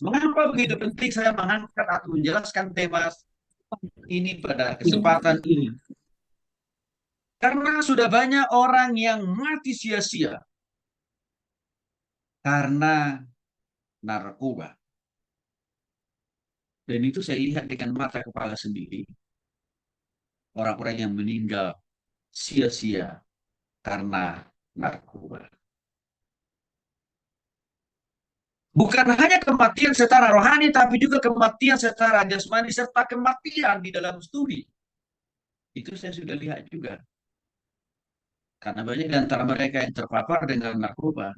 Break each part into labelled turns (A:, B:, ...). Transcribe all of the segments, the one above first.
A: Mengapa begitu penting saya mengangkat atau menjelaskan tema ini pada kesempatan ini? Karena sudah banyak orang yang mati sia-sia karena narkoba. Dan itu saya lihat dengan mata kepala sendiri. Orang-orang yang meninggal sia-sia karena narkoba. Bukan hanya kematian secara rohani, tapi juga kematian secara jasmani, serta kematian di dalam studi. Itu saya sudah lihat juga. Karena banyak di antara mereka yang terpapar dengan narkoba,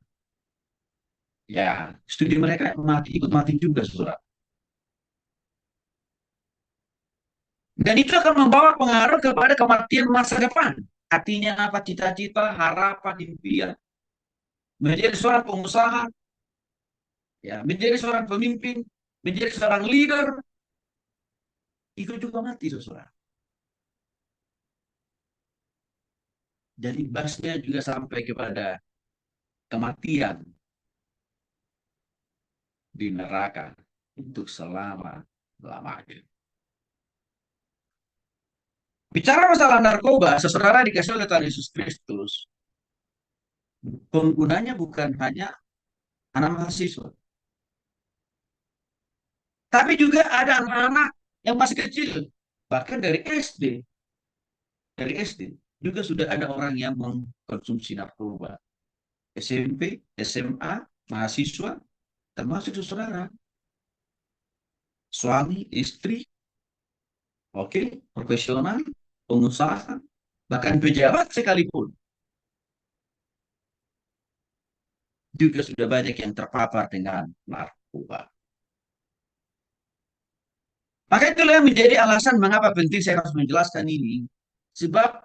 A: ya studi mereka mati, ikut mati juga, saudara. Dan itu akan membawa pengaruh kepada kematian masa depan. Artinya apa? Cita-cita, harapan, impian. Menjadi seorang pengusaha, ya, menjadi seorang pemimpin, menjadi seorang leader, itu juga mati, saudara. Jadi basnya juga sampai kepada kematian di neraka untuk selama-lamanya. Bicara masalah narkoba, seseorang dikasih oleh Tuhan Yesus Kristus, penggunanya bukan hanya anak mahasiswa, tapi juga ada anak-anak yang masih kecil, bahkan dari SD juga sudah ada orang yang mengkonsumsi narkoba. SMP, SMA, mahasiswa, termasuk saudara, suami, istri, oke, profesional, pengusaha, bahkan pejabat sekalipun juga sudah banyak yang terpapar dengan narkoba. Maka itulah yang menjadi alasan mengapa penting saya harus menjelaskan ini. Sebab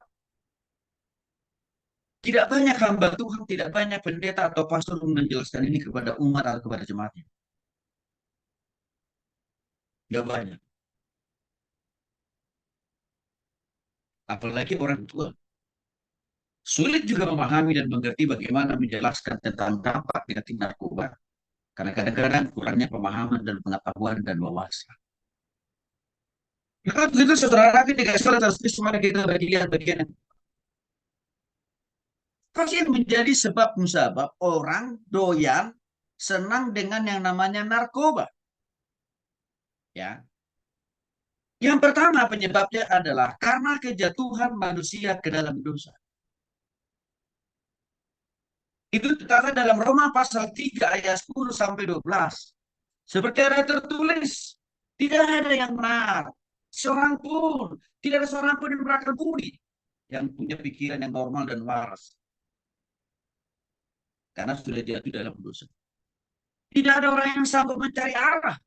A: tidak banyak hamba Tuhan, tidak banyak pendeta atau pastor menjelaskan ini kepada umat atau kepada jemaatnya. Tidak banyak. Apalagi orang tua. Sulit juga memahami dan mengerti bagaimana menjelaskan tentang dampak negatif narkoba. Karena kadang-kadang kurangnya pemahaman dan pengetahuan dan wawasan. Maka begitu saudara kita dikasih oleh Kristus, mari kita bagian-bagian yang pasti menjadi sebab musabab orang doyan senang dengan yang namanya narkoba. Ya, yang pertama penyebabnya adalah karena kejatuhan manusia ke dalam dosa. Itu terkata dalam Roma pasal 3 ayat 10 sampai 12. Seperti ada tertulis, tidak ada yang benar. Seorang pun, tidak ada seorang pun yang berakal budi. Yang punya pikiran yang normal dan waras. Karena sudah jatuh dalam dosa. Tidak ada orang yang sanggup mencari arah.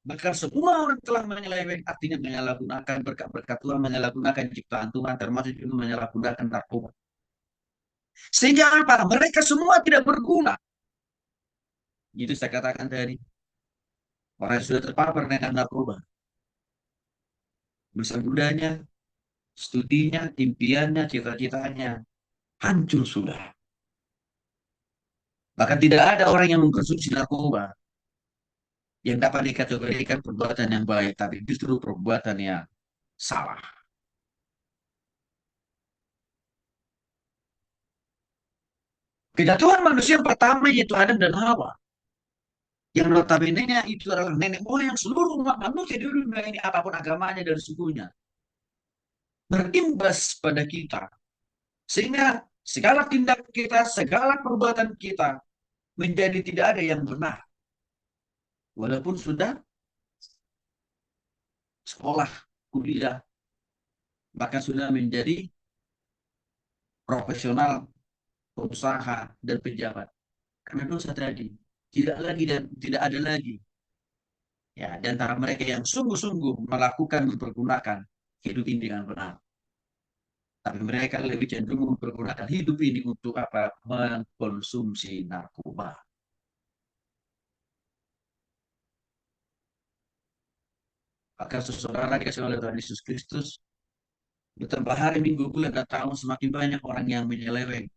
A: Maka semua orang telah menyeleweng, artinya menyalahgunakan berkat-berkat Tuhan, menyalahgunakan ciptaan Tuhan, termasuk juga menyalahgunakan narkoba. Sehingga apa? Mereka semua tidak berguna. Itu saya katakan tadi. Orang yang sudah terpapar dengan narkoba. Masa mudanya, studinya, impiannya, cita-citanya. Hancur sudah. Bahkan tidak ada orang yang mengkonsumsi narkoba yang dapat dikategorikan perbuatan yang baik, tapi justru perbuatan yang salah. Kejatuhan manusia yang pertama yaitu Adam dan Hawa. Yang notabene-nya itu adalah nenek moyang seluruh umat manusia di dunia ini, apapun agamanya dan sukunya. Berimbas pada kita. Sehingga segala tindak kita, segala perbuatan kita menjadi tidak ada yang benar. Walaupun sudah sekolah, kuliah, bahkan sudah menjadi profesional, pengusaha, dan pejabat. Karena dosa tadi tidak lagi dan tidak ada lagi. Ya, di antara mereka yang sungguh-sungguh melakukan mempergunakan hidup ini dengan benar. Tapi mereka lebih cenderung mempergunakan hidup ini untuk apa? Mengkonsumsi narkoba. Maka seseorang dikasih oleh Tuhan Yesus Kristus, bertambah hari, minggu, bulan, dan tahun semakin banyak orang yang menyeleweng.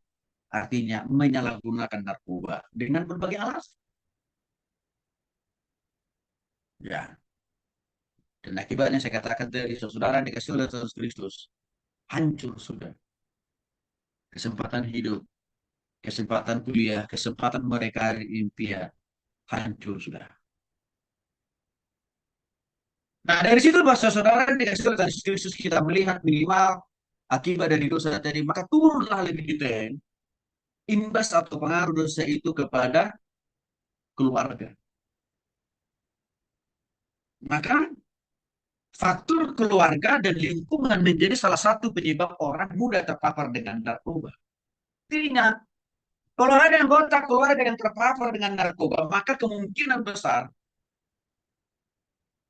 A: artinya menyalahgunakan narkoba dengan berbagai alasan. Ya, dan akibatnya saya katakan tadi, saudara dikasih oleh Yesus Kristus, hancur sudah kesempatan hidup, kesempatan kuliah, kesempatan mereka impian, hancur sudah. Nah, dari situ bahasa saudara dikasih oleh Yesus Kristus kita melihat minimal akibat dari dosa tadi, maka turunlah lebih detail imbas atau pengaruh dosa itu kepada keluarga. Maka faktor keluarga dan lingkungan menjadi salah satu penyebab orang mudah terpapar dengan narkoba. Ingat, kalau ada anggota keluarga yang terpapar dengan narkoba, maka kemungkinan besar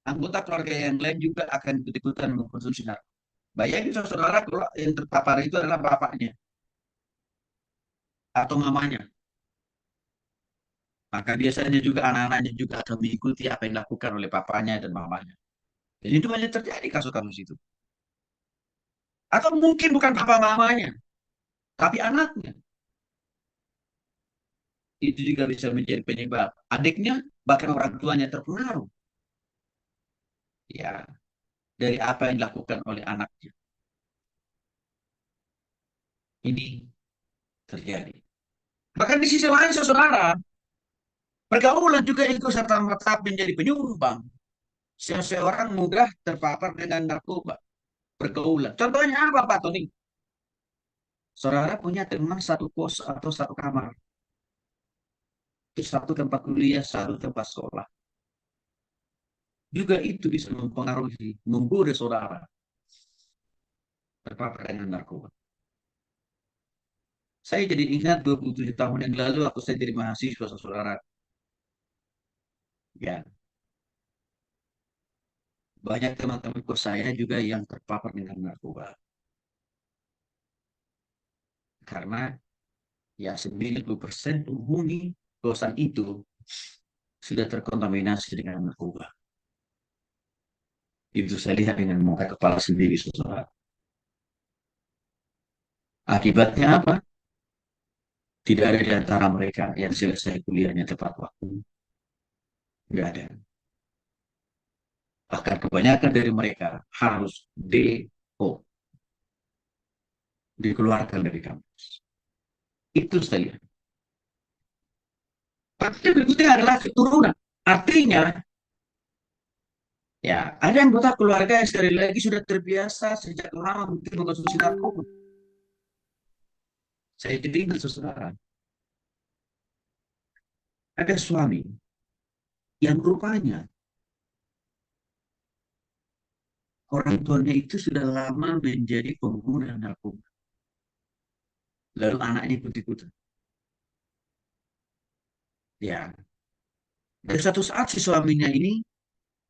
A: anggota keluarga yang lain juga akan ikut-ikutan mengkonsumsi narkoba. Bayangin saudara kalau yang terpapar itu adalah bapaknya atau mamanya. Maka biasanya juga anak-anaknya juga akan mengikuti apa yang dilakukan oleh papanya dan mamanya. Jadi itu banyak terjadi kasus-kasus itu. Atau mungkin bukan papa mamanya, tapi anaknya. Itu juga bisa menjadi penyebab. Adiknya, bahkan orang tuanya terpengaruh. Ya, dari apa yang dilakukan oleh anaknya. Ini terjadi. Bahkan di sisi lain, saudara, pergaulan juga ikut serta-merta menjadi penyumbang. Seseorang mudah terpapar dengan narkoba. Pergaulan. Contohnya apa, Pak Tony? Saudara punya teman satu kos atau satu kamar. Satu tempat kuliah, satu tempat sekolah. Juga itu bisa mempengaruhi, menggoda saudara terpapar dengan narkoba. Saya jadi ingat 27 tahun yang lalu waktu saya jadi mahasiswa, saudara. Ya, banyak teman-teman kos saya juga yang terpapar dengan narkoba. Karena ya 90% penghuni kosan itu sudah terkontaminasi dengan narkoba. Itu saya lihat dengan mata kepala sendiri, saudara. Akibatnya apa? Tidak ada di antara mereka yang selesai kuliahnya tepat waktu. Tidak ada. Bahkan kebanyakan dari mereka harus DO, dikeluarkan dari kampus. Itu saya. Tapi berikutnya adalah keturunan. Artinya, ya ada anggota keluarga yang sekali lagi sudah terbiasa sejak lama mungkin mengkonsumsi narkoba. Saya jadi ingat saudara, ada suami yang rupanya orang tuanya itu sudah lama menjadi pengguna narkoba. Lalu anaknya ikut-ikutan. Ya, dari satu saat si suaminya ini,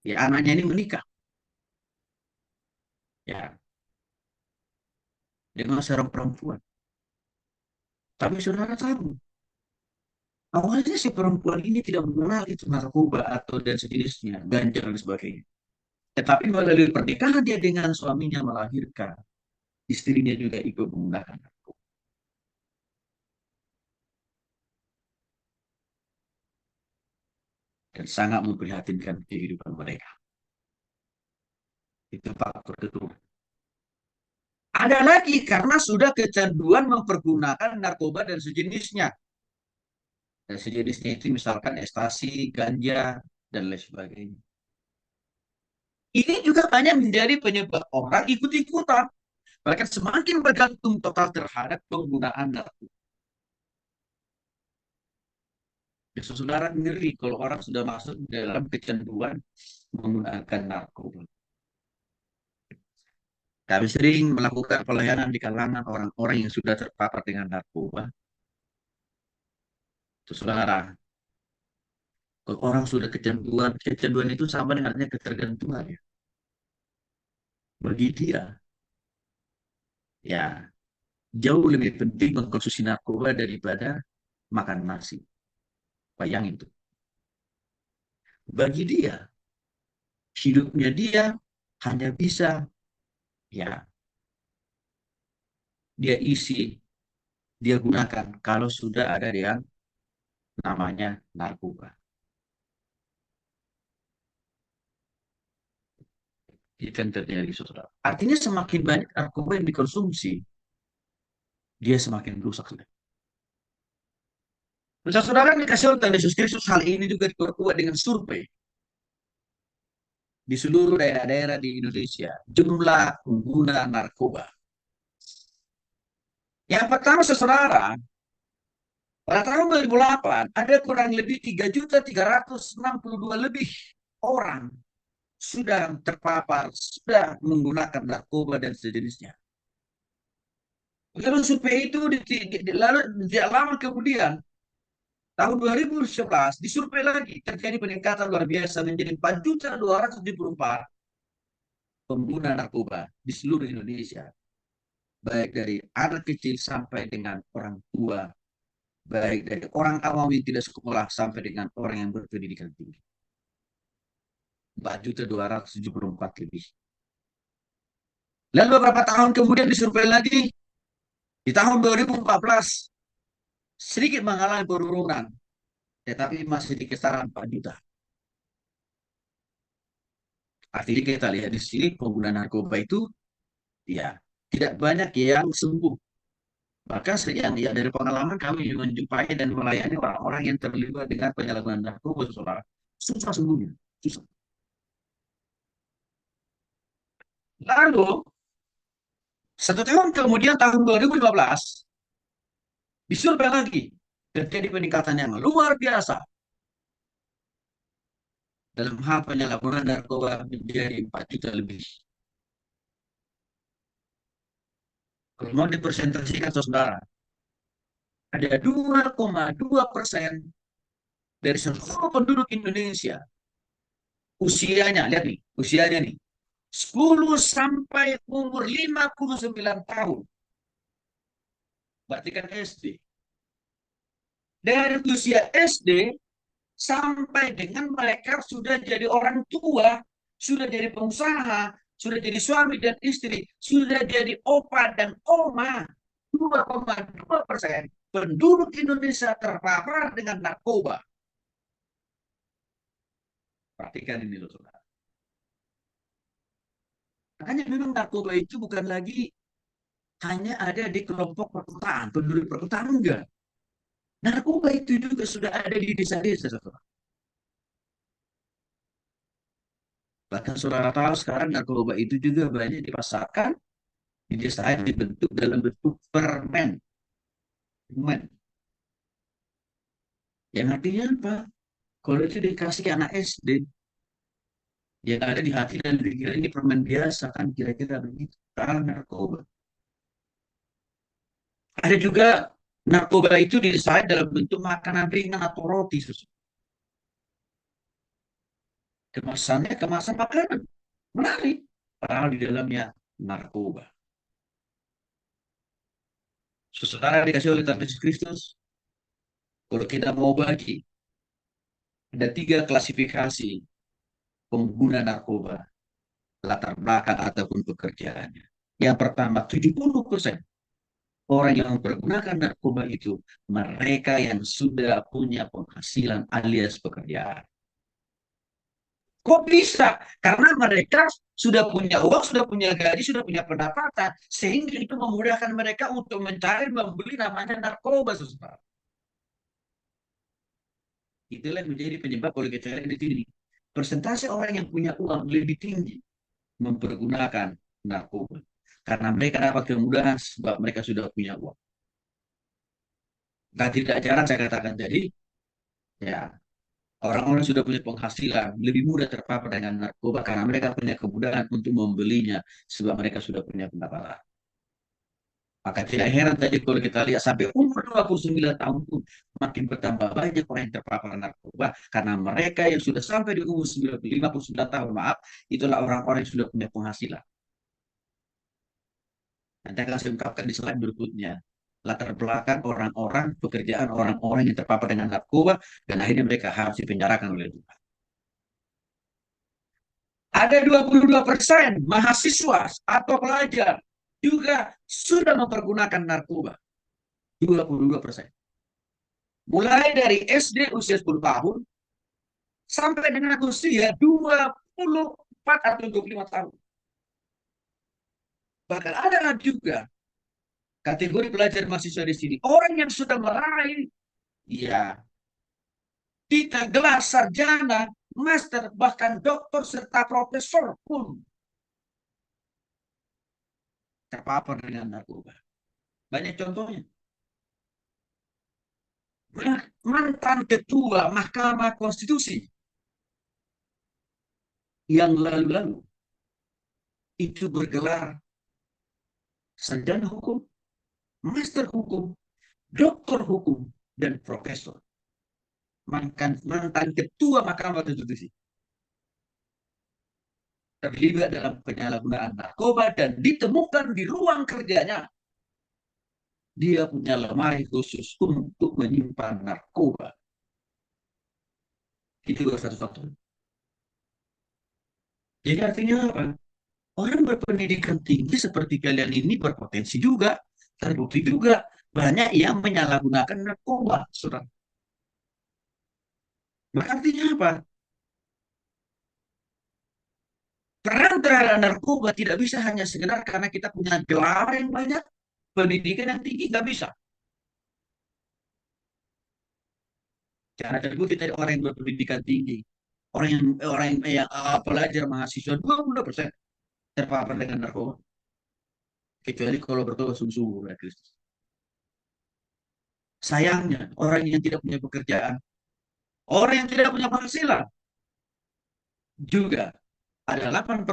A: ya anaknya ini menikah. Ya, dengan seorang perempuan. Tapi saudara tahu, awalnya si perempuan ini tidak mengenal itu narkoba atau dan sejenisnya, ganja dan sebagainya. Tetapi melalui pernikahan dia dengan suaminya melahirkan, istrinya juga ikut menggunakan narkoba. Dan sangat memprihatinkan kehidupan mereka. Itu faktor kedua. Ada lagi karena sudah kecanduan mempergunakan narkoba dan sejenisnya. Dan sejenisnya itu misalkan ekstasi, ganja, dan lain sebagainya. Ini juga banyak menjadi penyebab orang ikut-ikutan. Mereka semakin bergantung total terhadap penggunaan narkoba. Ya, saudara ngeri kalau orang sudah masuk dalam kecanduan menggunakan narkoba. Kami sering melakukan pelayanan di kalangan orang-orang yang sudah terpapar dengan narkoba. Itu saudara, kalau orang sudah kecanduan, kecanduan itu sama dengan ketergantungan ya. Bagi dia, ya jauh lebih penting mengkonsumsi narkoba daripada makan nasi. Bayangin itu. Bagi dia, hidupnya dia hanya bisa ya dia isi dia gunakan kalau sudah ada yang namanya narkoba. Itu yang terjadi, saudara. Artinya semakin banyak narkoba yang dikonsumsi, dia semakin rusak. Nah, saudara dikasih oleh Tuhan Yesus Kristus, hal ini juga diperkuat dengan survei di seluruh daerah-daerah di Indonesia. Jumlah pengguna narkoba. Yang pertama, saudara, pada tahun 2008 ada kurang lebih 3.362 lebih orang sudah terpapar, sudah menggunakan narkoba dan sejenisnya. Lalu survei itu lalu tidak lama kemudian tahun 2011 disurvei lagi, terjadi peningkatan luar biasa menjadi 4.274 pengguna narkoba di seluruh Indonesia, baik dari anak kecil sampai dengan orang tua, baik dari orang awam yang tidak sekolah sampai dengan orang yang berpendidikan tinggi. 4.274 lebih. Lalu beberapa tahun kemudian disurvei lagi di tahun 2014 sedikit mengalami penurunan, tetapi masih di kisaran 4 juta. Artinya kita lihat di sini pengguna narkoba itu ya tidak banyak yang sembuh. Bahkan sejak ya dari pengalaman kami menjumpai dan melayani orang-orang yang terlibat dengan penyalahgunaan narkoba, saudara, susah sembuhnya, susah. Lalu 1 tahun kemudian tahun 2015 disurvei lagi, terjadi peningkatan yang luar biasa dalam hal penyalahgunaan narkoba menjadi 4 juta lebih. Kalau mau dipresentasikan, saudara, ada 2,2% dari seluruh penduduk Indonesia usianya, lihat nih, usianya nih, 10 sampai umur 59 tahun. Berarti kan SD. Dari usia SD sampai dengan mereka sudah jadi orang tua, sudah jadi pengusaha, sudah jadi suami dan istri, sudah jadi opa dan oma. 2,2% penduduk Indonesia terpapar dengan narkoba. Perhatikan ini loh, saudara. Makanya memang narkoba itu bukan lagi hanya ada di kelompok perkotaan, penduduk perkotaan, enggak. Narkoba itu juga sudah ada di desa-desa, saudara. Bahkan saudara tahu sekarang narkoba itu juga banyak dipasarkan di desa dibentuk dalam bentuk permen. Permen. Yang artinya apa? Kalau itu dikasih ke anak SD, yang ada di hati dan pikiran ini permen biasa kan kira-kira begitu. Karena narkoba. Ada juga narkoba itu didesain dalam bentuk makanan ringan atau roti. Kemasannya kemasan makanan. Menarik. Padahal di dalamnya narkoba. Saudara dikasih oleh Tuhan Yesus Kristus, kalau kita mau bagi, ada 3 klasifikasi pengguna narkoba, latar belakang ataupun pekerjaannya. Yang pertama, 70% orang yang mempergunakan narkoba itu mereka yang sudah punya penghasilan alias pekerjaan. Kok bisa? Karena mereka sudah punya uang, sudah punya gaji, sudah punya pendapatan, sehingga itu memudahkan mereka untuk mencari, membeli namanya narkoba, saudara. Itulah yang menjadi penyebab kalau kita lihat di sini. Persentase orang yang punya uang lebih tinggi mempergunakan narkoba. Karena mereka dapat kemudahan sebab mereka sudah punya uang. Nah, tidak jarang saya katakan jadi, ya orang-orang sudah punya penghasilan lebih mudah terpapar dengan narkoba karena mereka punya kemudahan untuk membelinya sebab mereka sudah punya pendapatan. Maka tidak heran tadi kalau kita lihat sampai umur 29 tahun pun makin bertambah banyak orang yang terpapar narkoba karena mereka yang sudah sampai di umur 59 tahun, maaf, itulah orang-orang yang sudah punya penghasilan. Nanti akan saya ungkapkan di slide berikutnya. Latar belakang orang-orang, pekerjaan orang-orang yang terpapar dengan narkoba dan akhirnya mereka harus dipenjarakan oleh Tuhan. Ada 22% mahasiswa atau pelajar juga sudah mempergunakan narkoba. 22%. Mulai dari SD usia 10 tahun sampai dengan usia 24 atau 25 tahun. Bahkan ada juga kategori pelajar mahasiswa di sini, orang yang sudah meraih ya tiga gelar sarjana, master, bahkan doktor serta profesor pun terpapar dengan narkoba. Banyak contohnya. Mantan ketua Mahkamah Konstitusi yang lalu-lalu itu bergelar sarjana hukum, master hukum, doktor hukum, dan profesor. Mantan ketua Mahkamah Konstitusi terlibat dalam penyalahgunaan narkoba dan ditemukan di ruang kerjanya dia punya lemari khusus untuk menyimpan narkoba. Itu satu faktor. Jadi artinya apa? Orang berpendidikan tinggi seperti kalian ini berpotensi juga, terbukti juga banyak yang menyalahgunakan narkoba. Saudara. Maka artinya apa? Perang terhadap narkoba tidak bisa hanya sekedar karena kita punya gelar yang banyak, pendidikan yang tinggi, nggak bisa. Karena terbukti dari orang yang berpendidikan tinggi, orang yang pelajar mahasiswa 22% terpapar dengan narkoba. Kecuali kalau bertobat sungguh-sungguh ya Kristus. Sayangnya orang yang tidak punya pekerjaan, orang yang tidak punya penghasilan juga ada 8%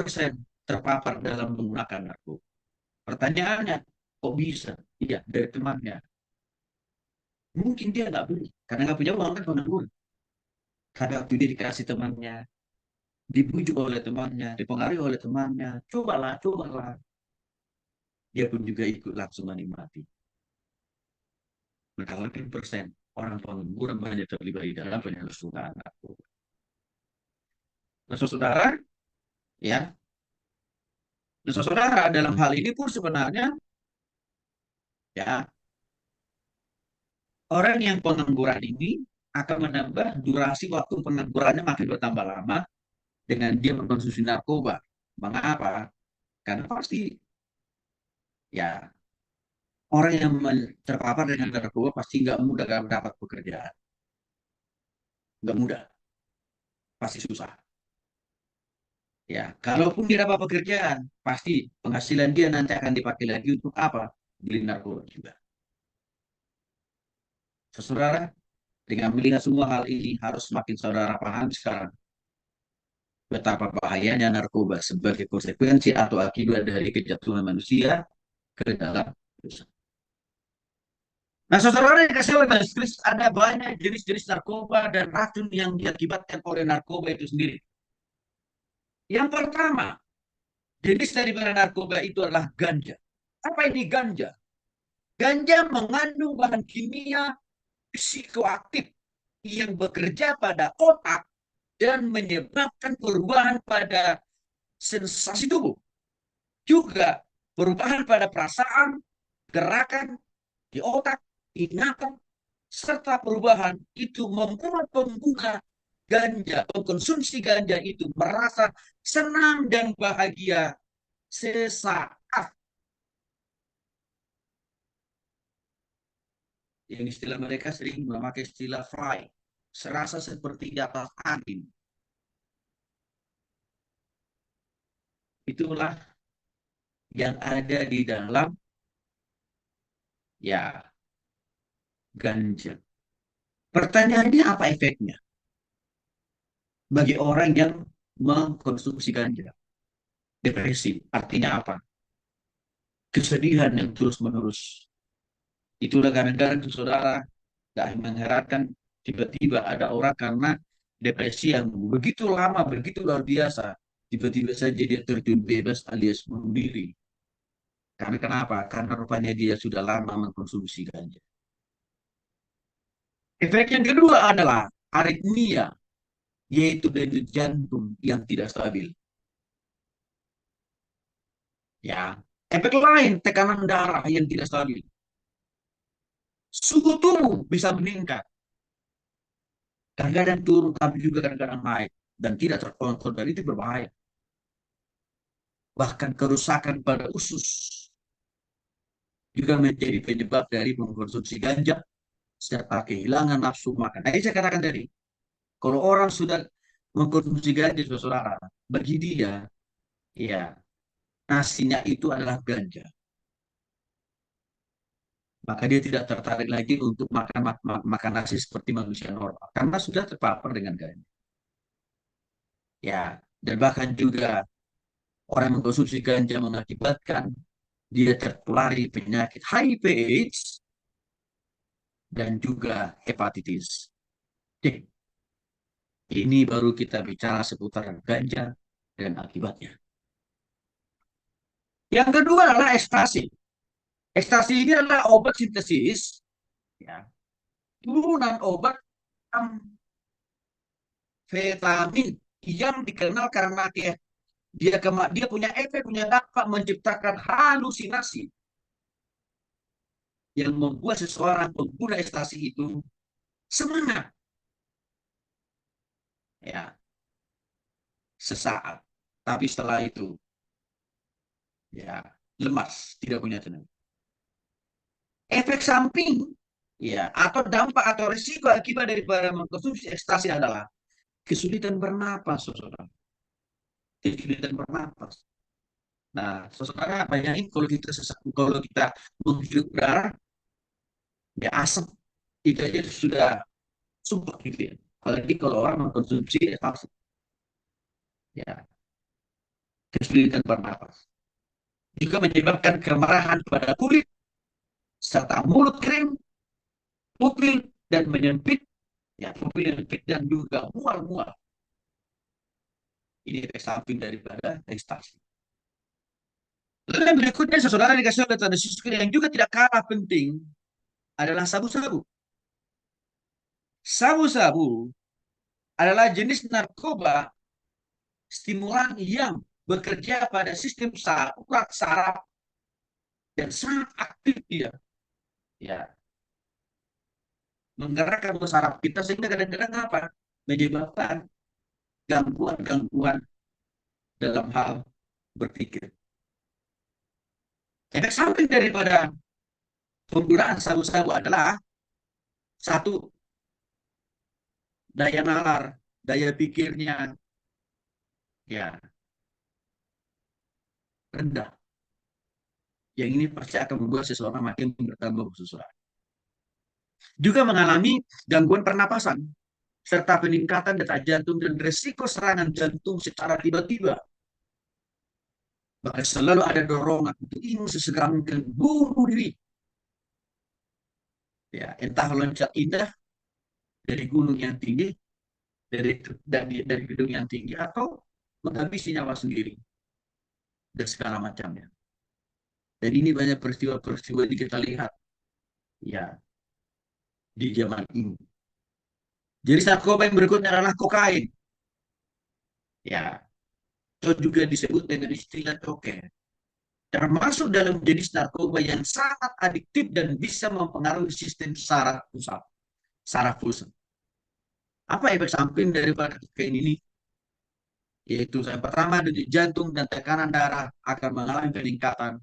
A: terpapar dalam menggunakan narkoba. Pertanyaannya, kok bisa? Iya, dari temannya. Mungkin dia nggak beli, karena nggak punya uang kan pengangguran. Tapi waktu dia dikasih temannya, dibujuk oleh temannya, dipengaruhi oleh temannya, cobalah, cobalah. Dia pun juga ikut langsung menikmati. Maka 8% orang pengangguran banyak terlibat di dalam penyalahgunaan narkoba. Nah, saudara, ya, nah, saudara dalam hal ini pun sebenarnya, ya, orang yang pengangguran ini akan menambah durasi waktu penganggurannya makin bertambah lama dengan dia mengkonsumsi narkoba. Mengapa? Karena pasti ya orang yang terpapar dengan narkoba pasti nggak mudah dapat pekerjaan, nggak mudah, pasti susah. Ya, kalaupun dia dapat pekerjaan, pasti penghasilan dia nanti akan dipakai lagi untuk apa? Beli narkoba juga. Saudara, dengan melihat semua hal ini harus semakin saudara paham sekarang betapa bahayanya narkoba sebagai konsekuensi atau akibat dari kejatuhan manusia ke dalam dosa. Nah, saudara yang kasih oleh Yesus, ada banyak jenis-jenis narkoba dan racun yang diakibatkan oleh narkoba itu sendiri. Yang pertama, jenis daripada narkoba itu adalah ganja. Apa ini ganja? Ganja mengandung bahan kimia psikoaktif yang bekerja pada otak dan menyebabkan perubahan pada sensasi tubuh. Juga perubahan pada perasaan, gerakan di otak, ingatan, serta perubahan itu membuat pengguna ganja, pengkonsumsi ganja itu merasa senang dan bahagia sesaat. Yang istilah mereka sering memakai istilah fly, serasa seperti di atas angin. Itulah yang ada di dalam ya ganja. Pertanyaannya apa efeknya bagi orang yang mengkonsumsi ganja? Depresi, artinya apa? Kesedihan yang terus-menerus. Itulah kadang-kadang saudara gak mengherankan tiba-tiba ada orang karena depresi yang begitu lama, begitu luar biasa, tiba-tiba saja dia terjun bebas alias bunuh diri. Karena kenapa? Karena rupanya dia sudah lama mengkonsumsi ganja. Efek yang kedua adalah aritmia, yaitu denyut jantung yang tidak stabil. Ya, efek lain tekanan darah yang tidak stabil. Suhu tubuh bisa meningkat, kadang-kadang turun, tapi juga kadang-kadang naik, dan tidak terkontrol, dan itu berbahaya. Bahkan kerusakan pada usus juga menjadi penyebab dari mengkonsumsi ganja serta kehilangan nafsu makan. Nah, ini saya katakan tadi, kalau orang sudah mengkonsumsi ganja, saudara, bagi dia, ya, nasinya itu adalah ganja. Maka dia tidak tertarik lagi untuk makan nasi seperti manusia normal karena sudah terpapar dengan ganja. Ya, dan bahkan juga orang yang mengkonsumsi ganja mengakibatkan dia tertulari penyakit HIV/AIDS dan juga hepatitis D. Ini baru kita bicara seputar ganja dan akibatnya. Yang kedua adalah ekstasi. Ekstasi ini adalah obat sintesis, ya, turunan obat amfetamin yang dikenal karena dia punya efek, punya dampak menciptakan halusinasi yang membuat seseorang pengguna ekstasi itu semangat, ya, sesaat, tapi setelah itu, ya, lemas, tidak punya tenaga. Efek samping, ya, atau dampak atau risiko akibat daripada mengkonsumsi ekstasi adalah kesulitan bernapas, saudara. Kesulitan bernapas. Nah, saudara bayangin kalau kita kalau kita menghirup udara, ya, asap itu aja sudah sumpah gitu ya. Apalagi kalau orang mengkonsumsi ekstasi, ya, kesulitan bernapas. Juga menyebabkan kemarahan pada kulit serta mulut kering, pupil dan menyempit, ya, pupil menyempit dan juga mual-mual. Ini efek samping daripada ekstasi. Lalu yang berikutnya, saudara dikasih oleh tanda yang juga tidak kalah penting adalah sabu-sabu. Sabu-sabu adalah jenis narkoba stimulan yang bekerja pada sistem saraf dan sangat aktif dia, ya, menggerakkan saraf kita sehingga kadang-kadang apa, menyebabkan gangguan-gangguan dalam hal berpikir. Efek samping daripada penggunaan sabu-sabu adalah satu, daya nalar, daya pikirnya, ya, rendah. Yang ini pasti akan membuat seseorang makin bertambah seseorang. Juga mengalami gangguan pernapasan serta peningkatan detak jantung dan resiko serangan jantung secara tiba-tiba. Bahkan selalu ada dorongan untuk ingin sesegera mungkin bunuh diri. Ya, entah loncat indah dari gunung yang tinggi, dari gedung yang tinggi, atau menghabisi nyawa sendiri dan segala macamnya. Dan ini banyak peristiwa-peristiwa yang kita lihat, ya, di zaman ini. Jadi narkoba yang berikutnya adalah kokain. Ya, atau juga disebut dengan istilah cocaine. Termasuk dalam jenis narkoba yang sangat adiktif dan bisa mempengaruhi sistem saraf pusat. Apa efek samping daripada kokain ini? Yaitu yang pertama, denyut jantung dan tekanan darah akan mengalami peningkatan,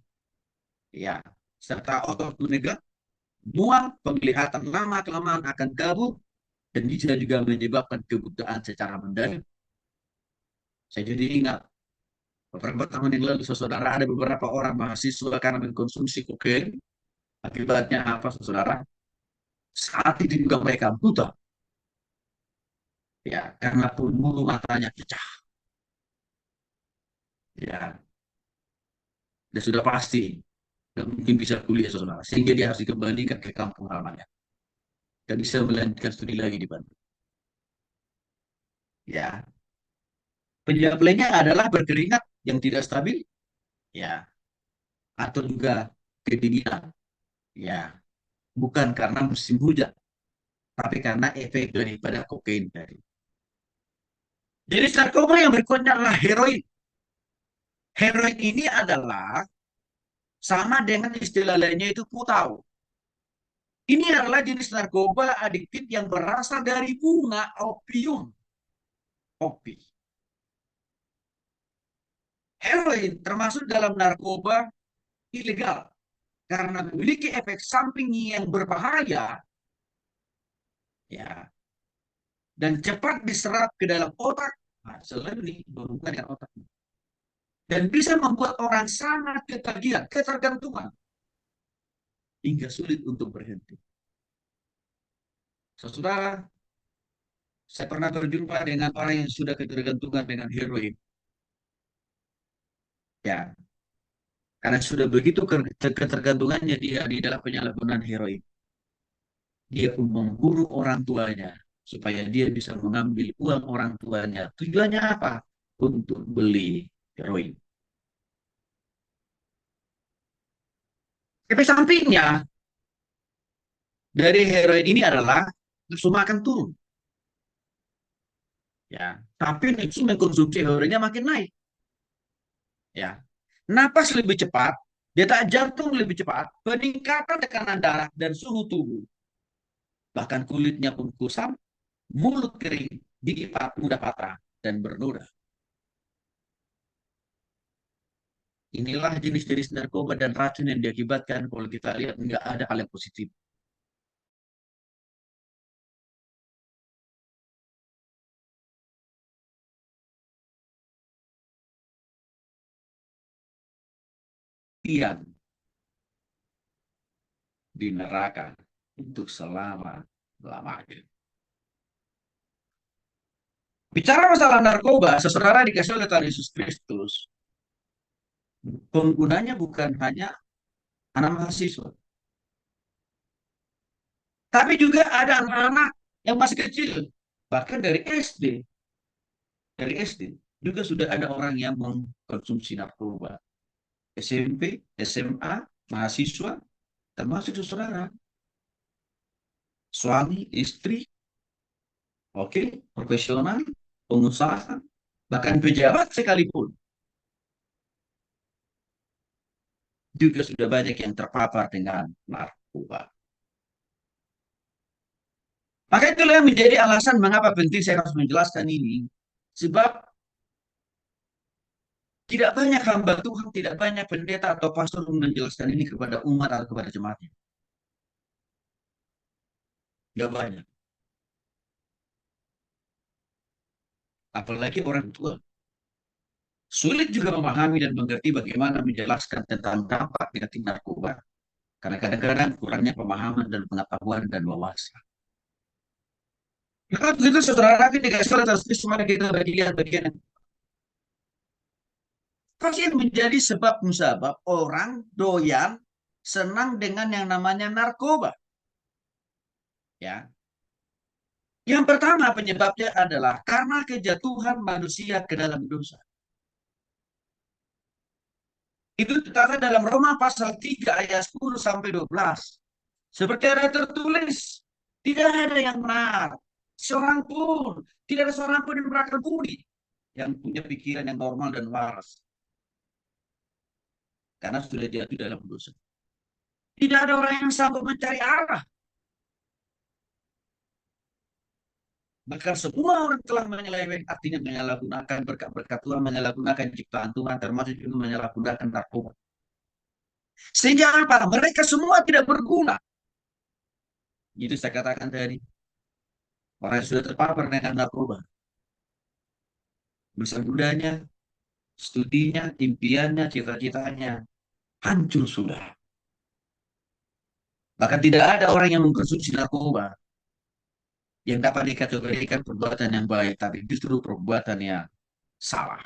A: ya, serta otot menegak, mual, penglihatan lama kelamaan akan kabur, dan bisa juga menyebabkan kebutaan secara mendadak. Saya jadi ingat beberapa tahun yang lalu, saudara, ada beberapa orang mahasiswa karena mengkonsumsi kokain, akibatnya apa, saudara? Saat itu juga mereka buta, ya, karena bulu matanya pecah, ya, dan sudah pasti dan mungkin bisa kuliah, saudara, sehingga dia harus dikembalikan ke kampung halamannya dan bisa melanjutkan studi lagi di Bandung. Ya, penyebab lainnya adalah berkeringat yang tidak stabil, ya, atau juga kedinginan, ya, bukan karena musim hujan, tapi karena efek daripada kokain tadi. Jadi narkoba yang berikutnya adalah heroin. Heroin ini adalah sama dengan istilah lainnya itu putau. Ini adalah jenis narkoba adiktif yang berasal dari bunga opium. Opi. Heroin termasuk dalam narkoba ilegal karena memiliki efek samping yang berbahaya, ya, dan cepat diserap ke dalam otak. Nah, selain ini berhubungan dengan otak dan bisa membuat orang sangat ketagihan, ketergantungan hingga sulit untuk berhenti. Saudara, saya pernah berjumpa dengan orang yang sudah ketergantungan dengan heroin. Ya, karena sudah begitu ketergantungannya dia di dalam penyalahgunaan heroin. Dia pun memburu orang tuanya supaya dia bisa mengambil uang orang tuanya. Tujuannya apa? Untuk beli heroin. Efek sampingnya dari heroin ini adalah nafsu makan turun. Ya, tapi nafsu mengkonsumsi heroinnya makin naik. Ya, napas lebih cepat, detak jantung lebih cepat, peningkatan tekanan darah dan suhu tubuh. Bahkan kulitnya pun kusam, mulut kering, gigi mudah patah, dan bernoda. Inilah jenis-jenis narkoba dan racun yang diakibatkan kalau kita lihat nggak ada hal yang positif. Tiang di neraka untuk selama-lamanya. Bicara masalah narkoba, seseorang dikasih oleh Tuhan Yesus Kristus, penggunanya bukan hanya anak mahasiswa, tapi juga ada anak-anak yang masih kecil, bahkan dari SD juga sudah ada orang yang mengkonsumsi narkoba. SMP, SMA, mahasiswa, termasuk saudara, suami, istri, oke, profesional, pengusaha, bahkan pejabat sekalipun juga sudah banyak yang terpapar dengan narkoba. Maka itulah yang menjadi alasan mengapa penting saya harus menjelaskan ini. Sebab tidak banyak hamba Tuhan, tidak banyak pendeta atau pastor menjelaskan ini kepada umat atau kepada jemaatnya. Tidak banyak. Apalagi orang tua. Sulit juga memahami dan mengerti bagaimana menjelaskan tentang dampak negatif narkoba. Karena kadang-kadang kurangnya pemahaman dan pengetahuan dan wawasan. Maka begitu saudara lagi dikasih oleh Yesus Kristus, mari kita bagian-bagian yang pasti menjadi sebab musabab orang doyan senang dengan yang namanya narkoba. Ya, yang pertama penyebabnya adalah karena kejatuhan manusia ke dalam dosa. Itu terkata dalam Roma pasal 3 ayat 10 sampai 12. Seperti ada tertulis, tidak ada yang benar, seorang pun, tidak ada seorang pun yang berakal budi, yang punya pikiran yang normal dan waras, karena sudah jatuh dalam dosa. Tidak ada orang yang sanggup mencari Allah. Bahkan semua orang telah menyeleweng, artinya menyalahgunakan berkat-berkat Tuhan, menyalahgunakan ciptaan Tuhan, termasuk juga menyalahgunakan narkoba. Sehingga apa? Mereka semua tidak berguna. Itu saya katakan tadi. Orang yang sudah terpapar dengan narkoba. Masa mudanya, studinya, impiannya, cita-citanya, hancur sudah. Bahkan tidak ada orang yang mengkonsumsi narkoba yang dapat dikategorikan perbuatan yang baik, tapi justru perbuatan yang salah.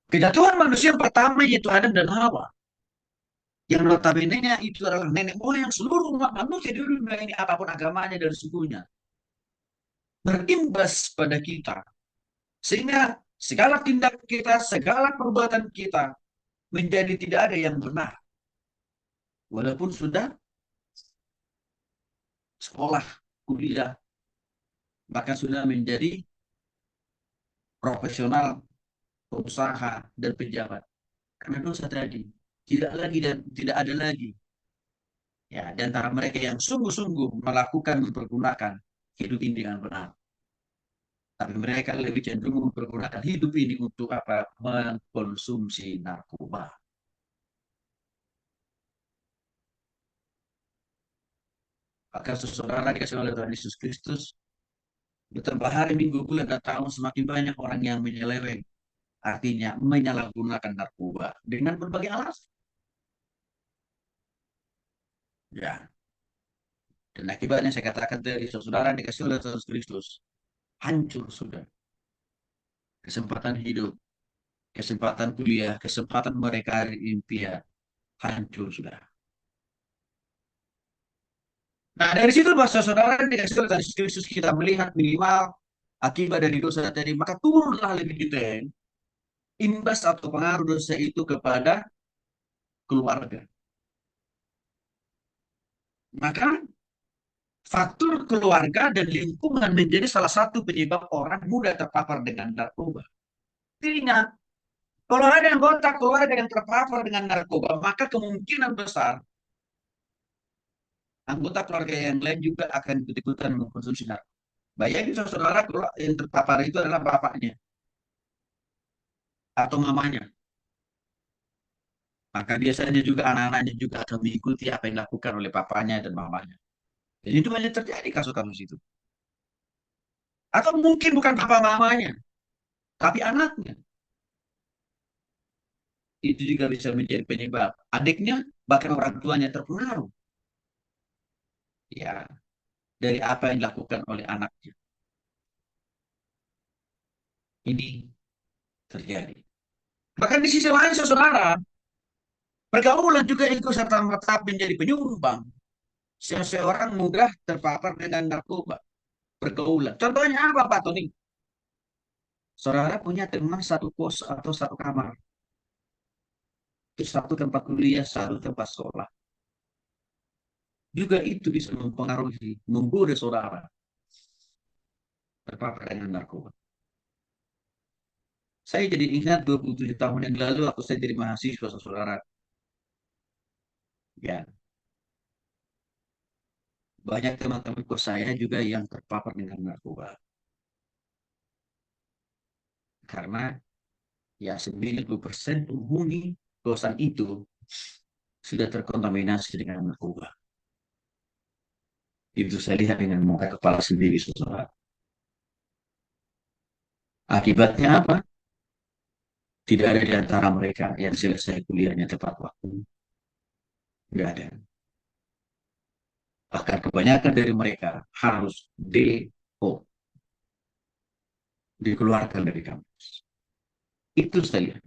A: Kejatuhan manusia yang pertama yaitu Adam dan Hawa. Yang notabene-nya itu adalah nenek moyang seluruh umat manusia di dunia ini, apapun agamanya dan sukunya. Berimbas pada kita. Sehingga segala tindak kita, segala perbuatan kita menjadi tidak ada yang benar. Walaupun sudah sekolah, kuliah, bahkan sudah menjadi profesional, pengusaha, dan pejabat. karena dosa tadi. Tidak lagi dan tidak ada lagi. Ya, di antara mereka yang sungguh-sungguh melakukan mempergunakan hidup ini dengan benar. Tapi mereka lebih cenderung mempergunakan hidup ini untuk apa? Mengkonsumsi narkoba. Maka saudara dikasih oleh Tuhan Yesus Kristus, bertambah hari, minggu, bulan, dan tahun semakin banyak orang yang menyeleweng. Artinya menyalahgunakan narkoba dengan berbagai alasan. Ya, dan akibatnya saya katakan dari saudara dikasih oleh Tuhan Yesus Kristus, hancur sudah kesempatan hidup, kesempatan kuliah, kesempatan mereka impian, hancur sudah. Nah, dari situ bahasa saudara dikasih oleh Tuhan Yesus Kristus kita melihat minimal akibat dari dosa tadi, maka turunlah lebih detail imbas atau pengaruh dosa itu kepada keluarga. Maka faktor keluarga dan lingkungan menjadi salah satu penyebab orang mudah terpapar dengan narkoba. Ingat, kalau ada anggota keluarga yang terpapar dengan narkoba, maka kemungkinan besar anggota keluarga yang lain juga akan ikut-ikutan mengkonsumsi narkoba. Bayangin saudara kalau yang terpapar itu adalah bapaknya atau mamanya. Maka biasanya juga anak-anaknya juga akan mengikuti apa yang dilakukan oleh papanya dan mamanya. Jadi itu banyak terjadi kasus-kasus itu. Atau mungkin bukan papa mamanya, tapi anaknya. Itu juga bisa menjadi penyebab. Adiknya, bahkan orang tuanya terpengaruh. Ya, dari apa yang dilakukan oleh anaknya. Ini terjadi. Bahkan di sisi lain, saudara, pergaulan juga ikut serta-merta menjadi penyumbang. Seseorang mudah terpapar dengan narkoba. Pergaulan. Contohnya apa, Pak Tony? Saudara punya teman satu kos atau satu kamar. Itu satu tempat kuliah, satu tempat sekolah. Juga itu bisa mempengaruhi, membuat saudara terpapar dengan narkoba. Saya jadi ingat 27 tahun yang lalu waktu saya jadi mahasiswa, saudara. Ya, banyak teman-teman kos saya juga yang terpapar dengan narkoba. Karena ya 90% penghuni kosan itu sudah terkontaminasi dengan narkoba. Itu saya lihat dengan mata kepala sendiri, saudara. Akibatnya apa? Tidak ada di antara mereka yang selesai kuliahnya tepat waktu. Tidak ada. Bahkan kebanyakan dari mereka harus DO, dikeluarkan dari kampus. Itu saya.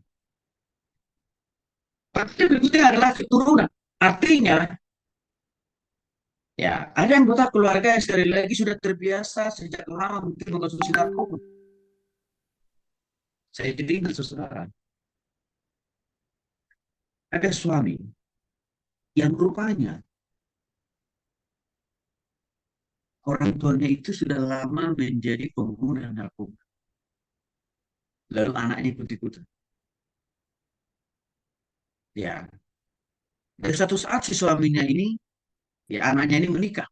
A: Tapi berikutnya adalah keturunan. Artinya, ya ada anggota keluarga yang sekali lagi sudah terbiasa sejak lama mungkin mengkonsumsi narkoba. Saya jadi ingat saudara, ada suami yang rupanya orang tuanya itu sudah lama menjadi pengguna narkoba. Lalu anaknya ikut-ikutan. Ya, dari satu saat si suaminya ini, ya anaknya ini menikah.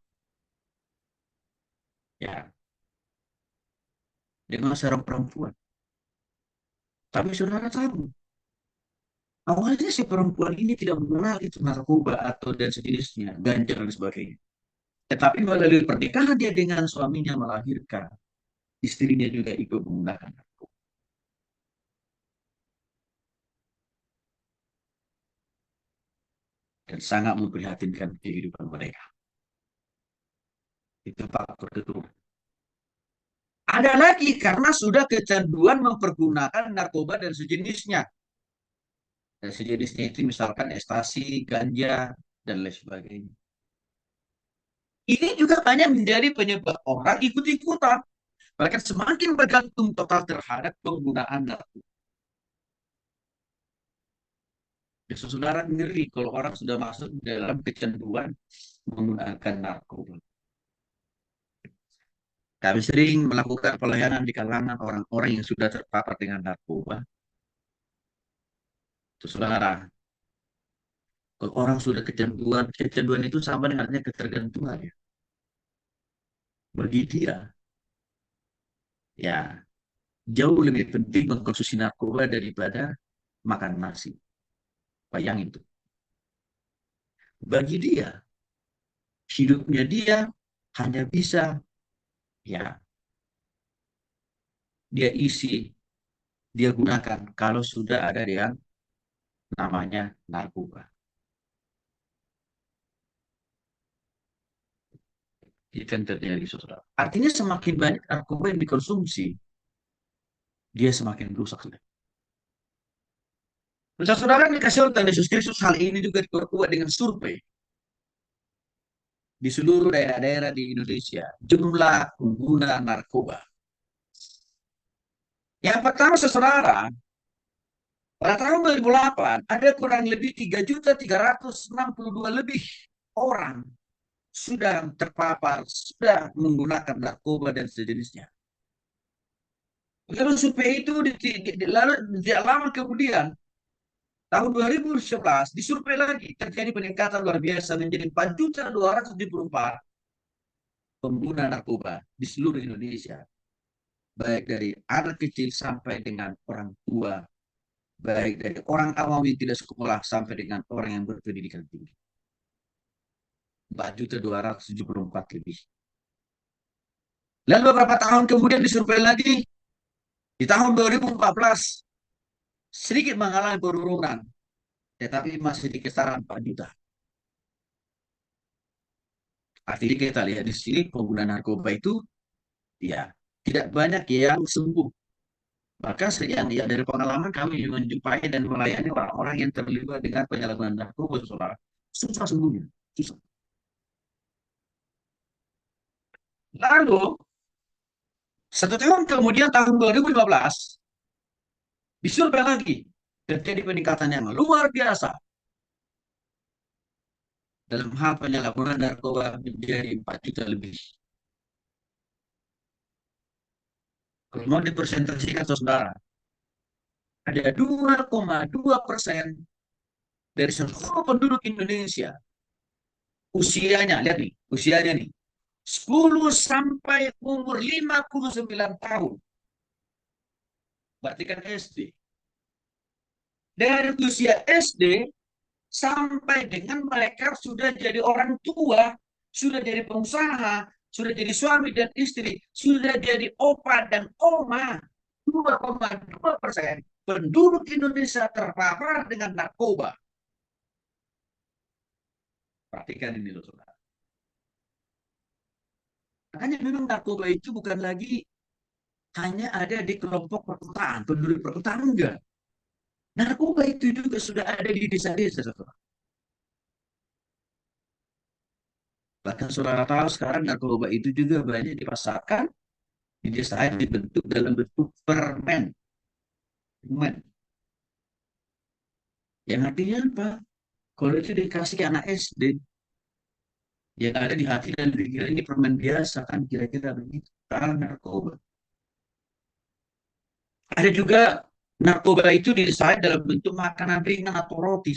A: Ya, dengan seorang perempuan. Tapi saudara tahu, awalnya si perempuan ini tidak mengenal itu narkoba atau dan sejenisnya, ganja dan sebagainya. Tetapi melalui pernikahan dia dengan suaminya melahirkan, istrinya juga ikut menggunakan narkoba. Dan sangat memprihatinkan kehidupan mereka. Itu faktor keturunan. Ada lagi karena sudah kecanduan mempergunakan narkoba dan sejenisnya. Dan sejenisnya itu misalkan ekstasi, ganja, dan lain sebagainya. Ini juga banyak menjadi penyebab orang ikut-ikutan. Bahkan semakin bergantung total terhadap penggunaan narkoba. Ya, saudara ngeri kalau orang sudah masuk dalam kecanduan menggunakan narkoba. Kami sering melakukan pelayanan di kalangan orang-orang yang sudah terpapar dengan narkoba. Itu saudara, kalau orang sudah kecanduan, kecanduan itu sama dengan artinya ketergantungan ya. Bagi dia, ya jauh lebih penting mengkonsumsi narkoba daripada makan nasi. Bayangin tuh. Bagi dia, hidupnya dia hanya bisa ya dia isi, dia gunakan kalau sudah ada yang namanya narkoba. Itu yang terjadi, saudara. Artinya semakin banyak narkoba yang dikonsumsi, dia semakin rusak. Saudara dikasih oleh Tuhan Yesus Kristus, hal ini juga diperkuat dengan survei di seluruh daerah-daerah di Indonesia. Jumlah pengguna narkoba. Yang pertama, saudara, pada tahun 2008 ada kurang lebih 3.362 lebih orang sudah terpapar, sudah menggunakan narkoba dan sejenisnya. Lalu survei itu lalu tidak lama kemudian tahun 2011 disurvei lagi, terjadi peningkatan luar biasa menjadi 4.274 pengguna narkoba di seluruh Indonesia, baik dari anak kecil sampai dengan orang tua, baik dari orang awam yang tidak sekolah sampai dengan orang yang berpendidikan tinggi. 4.274 lebih. Lalu beberapa tahun kemudian disurvei lagi di tahun 2014 sedikit mengalami penurunan, tetapi masih di kisaran 4 juta. Artinya kita lihat di sini pengguna narkoba itu ya tidak banyak yang sembuh. Maka yang ya dari pengalaman kami menjumpai dan melayani orang-orang yang terlibat dengan penyalahgunaan narkoba, saudara. Susah sembuhnya. Susah. Lalu, satu tahun kemudian tahun 2015, disurvei lagi. Terjadi peningkatan yang luar biasa. Dalam hal penyalahgunaan narkoba menjadi 4 juta lebih. Kalau mau dipresentasikan, saudara, ada 2,2% dari seluruh penduduk Indonesia usianya, lihat nih, usianya nih, 10 sampai umur 59 tahun. Berarti kan SD. Dari usia SD sampai dengan mereka sudah jadi orang tua, sudah jadi pengusaha, sudah jadi suami dan istri, sudah jadi opa dan oma. 2,2% penduduk Indonesia terpapar dengan narkoba. Perhatikan ini loh, saudara. Makanya memang narkoba itu bukan lagi hanya ada di kelompok perkotaan, penduduk perkotaan, enggak. Narkoba itu juga sudah ada di desa-desa, saudara. Bahkan saudara tahu sekarang narkoba itu juga banyak dipasarkan di desa dibentuk dalam bentuk permen. Permen. Yang artinya apa? Kalau itu dikasih ke anak SD, yang ada di hati dan pikiran ini permen biasa kan kira-kira begitu. Karena narkoba. Ada juga narkoba itu didesain dalam bentuk makanan ringan atau roti.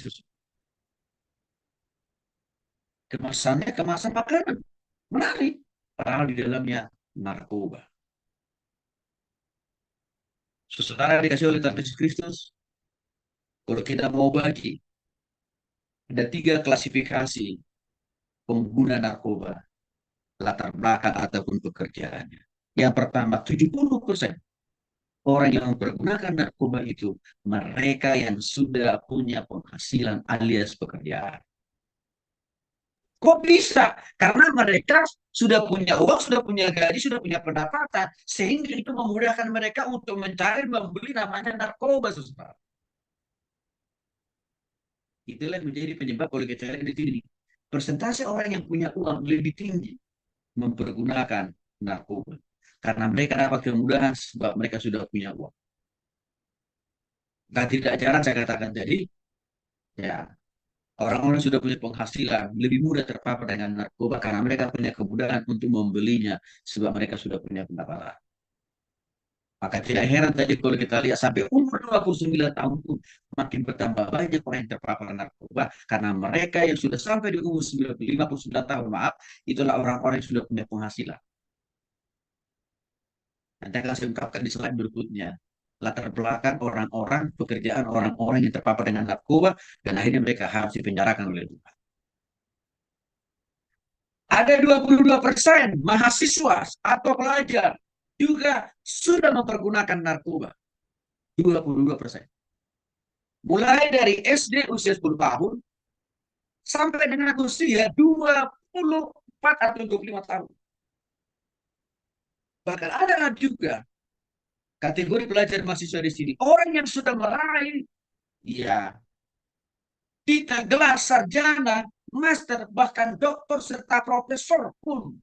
A: Kemasannya kemasan makanan. Menarik. Padahal di dalamnya narkoba. Saudara dikasih oleh Tuhan Yesus Kristus. Kalau kita mau bagi, ada 3 klasifikasi pengguna narkoba. Latar belakang ataupun pekerjaannya. Yang pertama, 70% orang yang mempergunakan narkoba itu mereka yang sudah punya penghasilan alias pekerjaan. Kok bisa? Karena mereka sudah punya uang, sudah punya gaji, sudah punya pendapatan, sehingga itu memudahkan mereka untuk mencari, membeli namanya narkoba, saudara. Itulah yang menjadi penyebab kalau kita lihat di sini. Persentase orang yang punya uang lebih tinggi mempergunakan narkoba. Karena mereka dapat kemudahan sebab mereka sudah punya uang. Dan tidak jarang saya katakan tadi, ya orang-orang sudah punya penghasilan lebih mudah terpapar dengan narkoba karena mereka punya kemudahan untuk membelinya sebab mereka sudah punya pendapatan. Maka tidak heran tadi kalau kita lihat sampai umur 29 tahun pun makin bertambah banyak orang yang terpapar narkoba karena mereka yang sudah sampai di umur 59 tahun, maaf, itulah orang-orang yang sudah punya penghasilan. Nanti akan saya ungkapkan di slide berikutnya. Latar belakang orang-orang, pekerjaan orang-orang yang terpapar dengan narkoba dan akhirnya mereka harus dipenjarakan oleh Tuhan. Ada 22% mahasiswa atau pelajar juga sudah mempergunakan narkoba. 22%. Mulai dari SD usia 10 tahun sampai dengan usia 24 atau 25 tahun. Bahkan ada juga kategori pelajar mahasiswa di sini. Orang yang sudah meraih ya tiga gelar sarjana, master, bahkan doktor serta profesor pun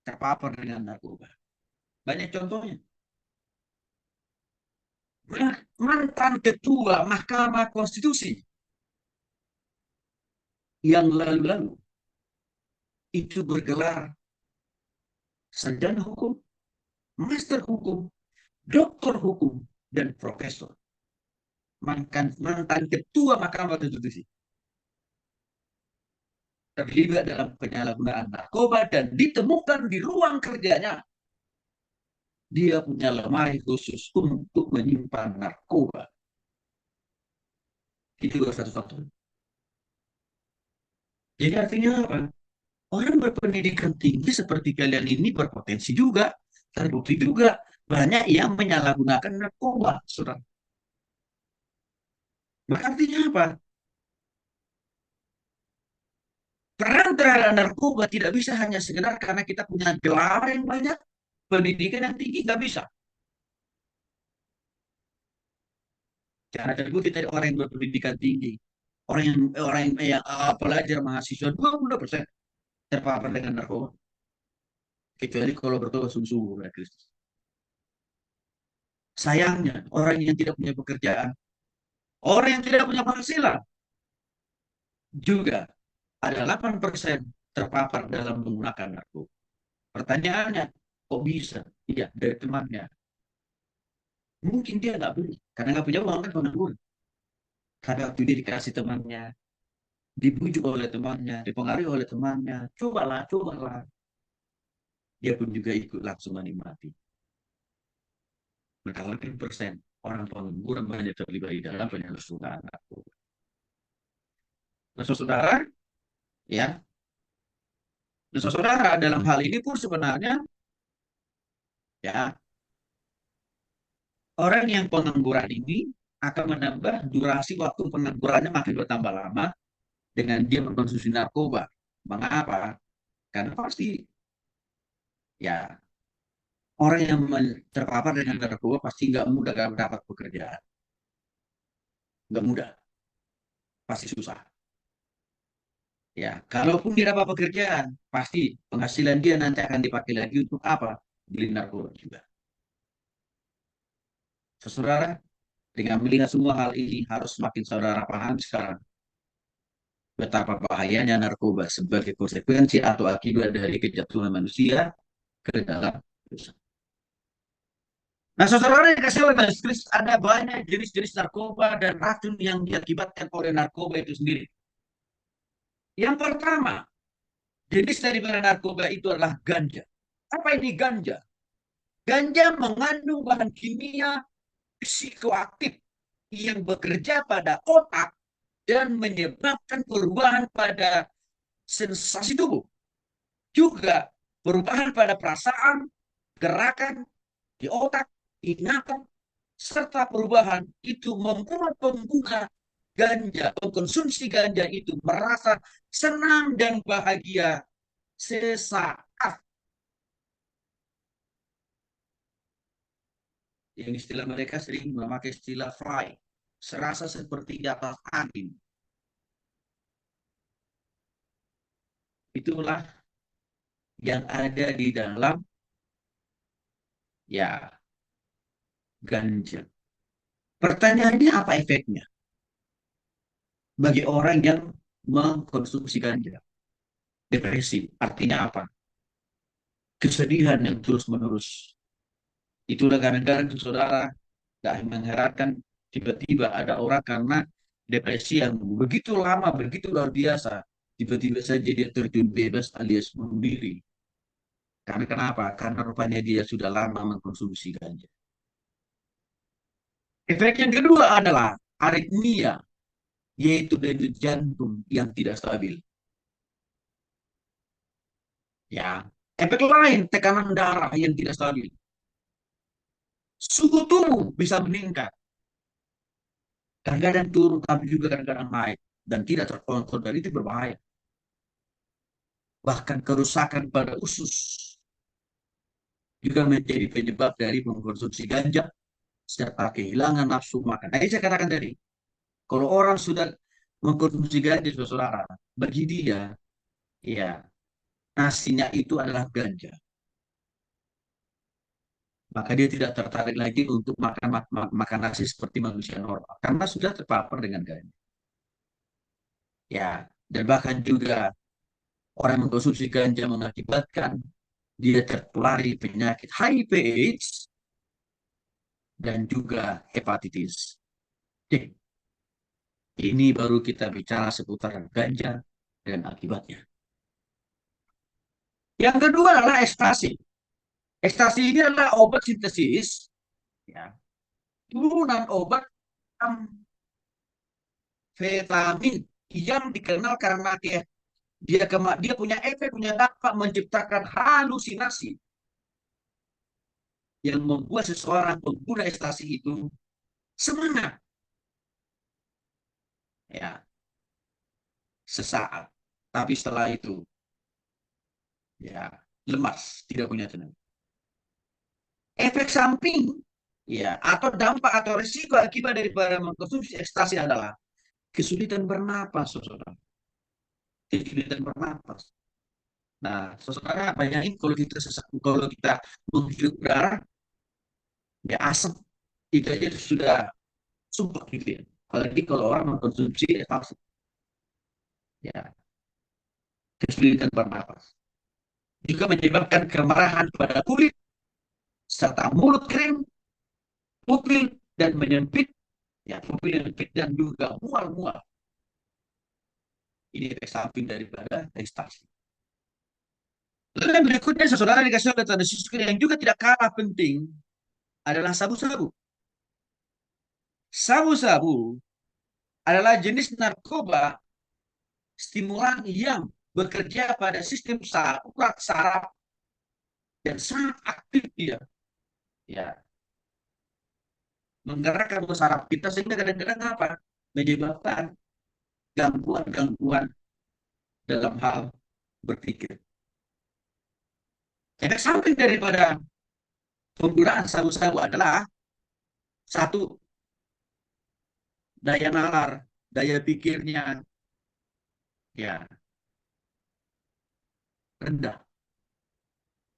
A: terpapar dengan narkoba. Banyak contohnya. Mantan ketua Mahkamah Konstitusi yang lalu-lalu itu bergelar sarjana hukum, master hukum, doktor hukum, dan profesor. Mantan ketua Mahkamah Konstitusi terlibat dalam penyalahgunaan narkoba dan ditemukan di ruang kerjanya dia punya lemari khusus untuk menyimpan narkoba. Itu satu faktor. Jadi artinya apa? Orang berpendidikan tinggi seperti kalian ini berpotensi juga, terbukti juga banyak yang menyalahgunakan narkoba, saudara. Maka artinya apa? Perang terhadap narkoba tidak bisa hanya sekedar karena kita punya gelar yang banyak, pendidikan yang tinggi, nggak bisa. Karena terbukti tadi orang yang berpendidikan tinggi, orang yang pelajar mahasiswa 20% terpapar dengan narkoba. Kecuali kalau bertobat sungguh-sungguh kepada Kristus. Sayangnya, orang yang tidak punya pekerjaan, orang yang tidak punya penghasilan, juga ada 8% terpapar dalam menggunakan narkoba. Pertanyaannya, kok bisa? Iya, dari temannya. Mungkin dia nggak beli, karena nggak punya uang kan pengangguran. Karena waktu dia dikasih temannya, dibujuk oleh temannya, dipengaruhi oleh temannya, cobalah, cobalah. Dia pun juga ikut langsung menikmati. Maka 8% orang pengangguran banyak terlibat di dalam penyalahgunaan narkoba. Nah, saudara, ya, nah, saudara dalam hal ini pun sebenarnya, ya, orang yang pengangguran ini akan menambah durasi waktu penganggurannya makin bertambah lama dengan dia mengkonsumsi narkoba. Mengapa? Karena pasti, ya, orang yang terpapar dengan narkoba pasti nggak mudah dapat pekerjaan. Nggak mudah, pasti susah. Ya, kalaupun dia dapat pekerjaan, pasti penghasilan dia nanti akan dipakai lagi untuk apa? Beli narkoba juga. Saudara, dengan melihat semua hal ini, harus makin saudara paham sekarang betapa bahayanya narkoba sebagai konsekuensi atau akibat dari kejatuhan manusia ke dalam dosa. Nah, saudara yang kasih oleh Yesus, ada banyak jenis-jenis narkoba dan racun yang diakibatkan oleh narkoba itu sendiri. Yang pertama, jenis dari narkoba itu adalah ganja. Apa ini ganja? Ganja mengandung bahan kimia psikoaktif yang bekerja pada otak dan menyebabkan perubahan pada sensasi tubuh. Juga perubahan pada perasaan, gerakan di otak, ingatan, serta perubahan itu membuat pengguna ganja, pengkonsumsi ganja itu merasa senang dan bahagia sesaat. Yang istilah mereka sering memakai istilah fly, serasa seperti di atas angin. Itulah yang ada di dalam, ya, ganja. Pertanyaannya apa efeknya bagi orang yang mengkonsumsi ganja? Depresi. Artinya apa? kesedihan yang terus-menerus. Itulah kadang-kadang saudara, tidak mengherankan tiba-tiba ada orang karena depresi yang begitu lama, begitu luar biasa, tiba-tiba saja dia terjun bebas alias bunuh diri. Karena kenapa? Karena rupanya dia sudah lama mengkonsumsi ganja. Efek yang kedua adalah aritmia, yaitu denyut jantung yang tidak stabil. Ya, efek lain tekanan darah yang tidak stabil. Suhu tubuh bisa meningkat, kadang-kadang turun tapi juga kadang-kadang naik dan tidak terkontrol dan itu berbahaya. Bahkan kerusakan pada usus juga menjadi penyebab dari mengkonsumsi ganja serta kehilangan nafsu makan. Nah, ini saya katakan tadi, kalau orang sudah mengkonsumsi ganja, saudara, bagi dia, ya nasinya itu adalah ganja. Maka dia tidak tertarik lagi untuk makan nasi seperti manusia normal karena sudah terpapar dengan ganja. Ya, dan bahkan juga orang yang mengkonsumsi ganja mengakibatkan dia tertulari penyakit HIV/AIDS dan juga hepatitis. Jadi, ini baru kita bicara seputar ganja dan akibatnya. Yang kedua adalah ekstasi. Ekstasi ini adalah obat sintesis, ya, turunan obat amfetamin yang dikenal karena dia punya efek, punya dampak menciptakan halusinasi yang membuat seseorang pengguna ekstasi itu semangat, ya, sesaat, tapi setelah itu ya lemas, tidak punya tenaga. Efek samping, ya, atau dampak atau risiko akibat daripada mengkonsumsi ekstasi adalah kesulitan bernapas, saudara. Kesulitan bernapas. Nah, saudara bayangin kalau kita kalau kita menghirup udara, ya asap itu aja sudah sumpah gitu ya. Apalagi kalau orang mengkonsumsi ekstasi, ya kesulitan bernapas. Juga menyebabkan kemerahan pada kulit serta mulut kering, pupil dan menyempit, ya pupil menyempit dan juga mual-mual. Ini efek samping daripada ekstasi. Lalu yang berikutnya, saudara dikasih oleh tanda yang juga tidak kalah penting adalah sabu-sabu. Sabu-sabu adalah jenis narkoba stimulan yang bekerja pada sistem urat saraf dan sangat aktif dia, ya, menggerakkan saraf kita sehingga kadang-kadang apa? Menyebabkan gangguan-gangguan dalam hal berpikir. Efek samping daripada penggunaan sabu-sabu adalah satu, daya nalar, daya pikirnya ya rendah.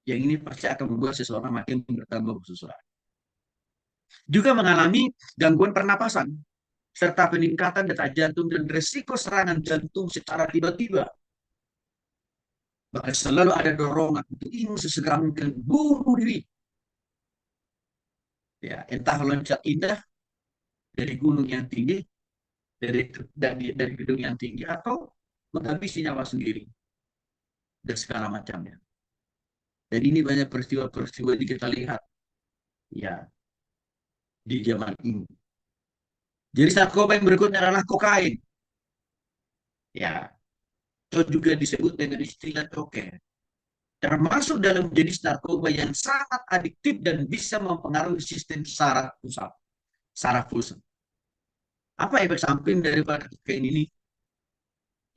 A: Yang ini pasti akan membuat seseorang makin bertambah bersesuaian. Juga mengalami gangguan pernapasan serta peningkatan detak jantung dan resiko serangan jantung secara tiba-tiba. Bahkan selalu ada dorongan untuk ingin sesegera mungkin bunuh diri. Ya, entah loncat indah dari gunung yang tinggi, dari gedung yang tinggi, atau menghabisi nyawa sendiri dan segala macamnya. Dan ini banyak peristiwa-peristiwa yang kita lihat ya di zaman ini. Jadi narkoba yang berikutnya adalah kokain. Ya, atau juga disebut dengan istilah coker. Termasuk dalam jenis narkoba yang sangat adiktif dan bisa mempengaruhi sistem saraf pusat. Apa efek samping daripada kokain ini?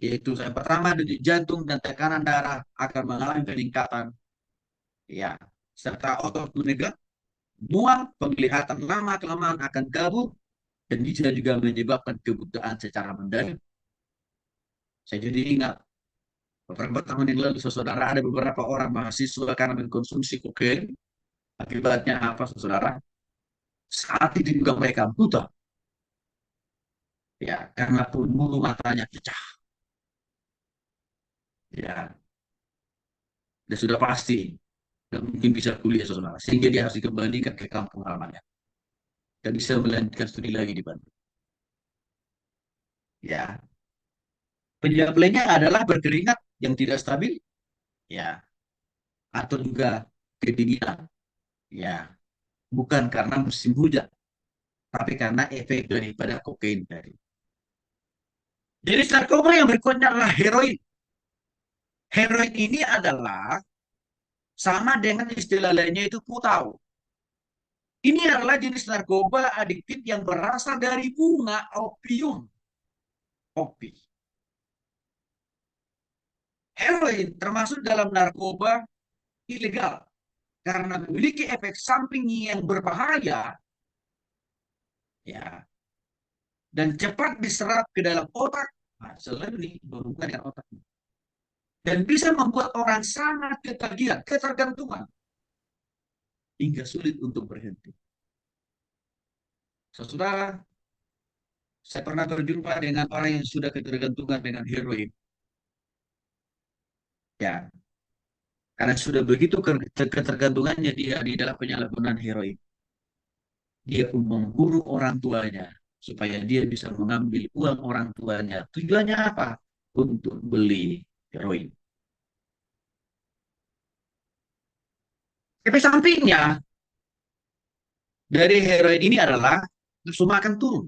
A: Yaitu yang pertama, denyut jantung dan tekanan darah akan mengalami peningkatan, ya, serta otot menegak, mual, penglihatan lama kelamaan akan kabur, dan bisa juga menyebabkan kebutaan secara mendadak. Saya jadi ingat beberapa tahun yang lalu, saudara, ada beberapa orang mahasiswa karena mengkonsumsi kokain, akibatnya apa, saudara? Saat itu juga mereka buta, ya, karena pembuluh matanya pecah, ya, dan sudah pasti. dan mungkin bisa kuliah saudara, sehingga dia harus dikembalikan ke kampung halamannya dan bisa melanjutkan studi lagi di Bandung. Ya, penyebab lainnya adalah berkeringat yang tidak stabil, ya, atau juga kedinginan, ya, bukan karena musim hujan, tapi karena efek daripada kokain tadi. Jenis narkoba yang berikutnya adalah heroin. Heroin ini adalah sama dengan istilah lainnya itu putau. Ini adalah jenis narkoba adiktif yang berasal dari bunga opium. Opi. Heroin termasuk dalam narkoba ilegal karena memiliki efek samping yang berbahaya, ya, dan cepat diserap ke dalam otak. Nah, selain ini berhubungan dengan otak dan bisa membuat orang sangat ketagihan, ketergantungan hingga sulit untuk berhenti. Saudara, saya pernah berjumpa dengan orang yang sudah ketergantungan dengan heroin. Ya, karena sudah begitu ketergantungannya dia di dalam penyalahgunaan heroin. Dia pun membunuh orang tuanya supaya dia bisa mengambil uang orang tuanya. Tujuannya apa? Untuk beli heroin. Efek sampingnya dari heroin ini adalah nafsu makan turun.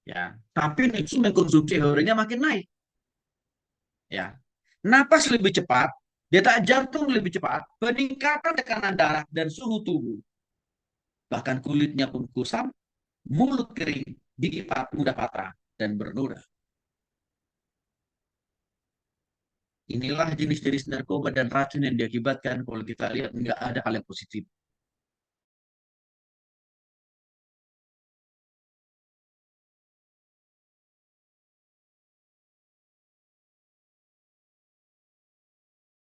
A: Ya, tapi nafsu mengkonsumsi heroinnya makin naik. Ya, napas lebih cepat, detak jantung lebih cepat, peningkatan tekanan darah dan suhu tubuh. Bahkan kulitnya pun kusam, mulut kering, gigi mudah patah, dan bernoda. Inilah jenis-jenis narkoba dan racun yang diakibatkan kalau kita lihat nggak ada hal yang positif.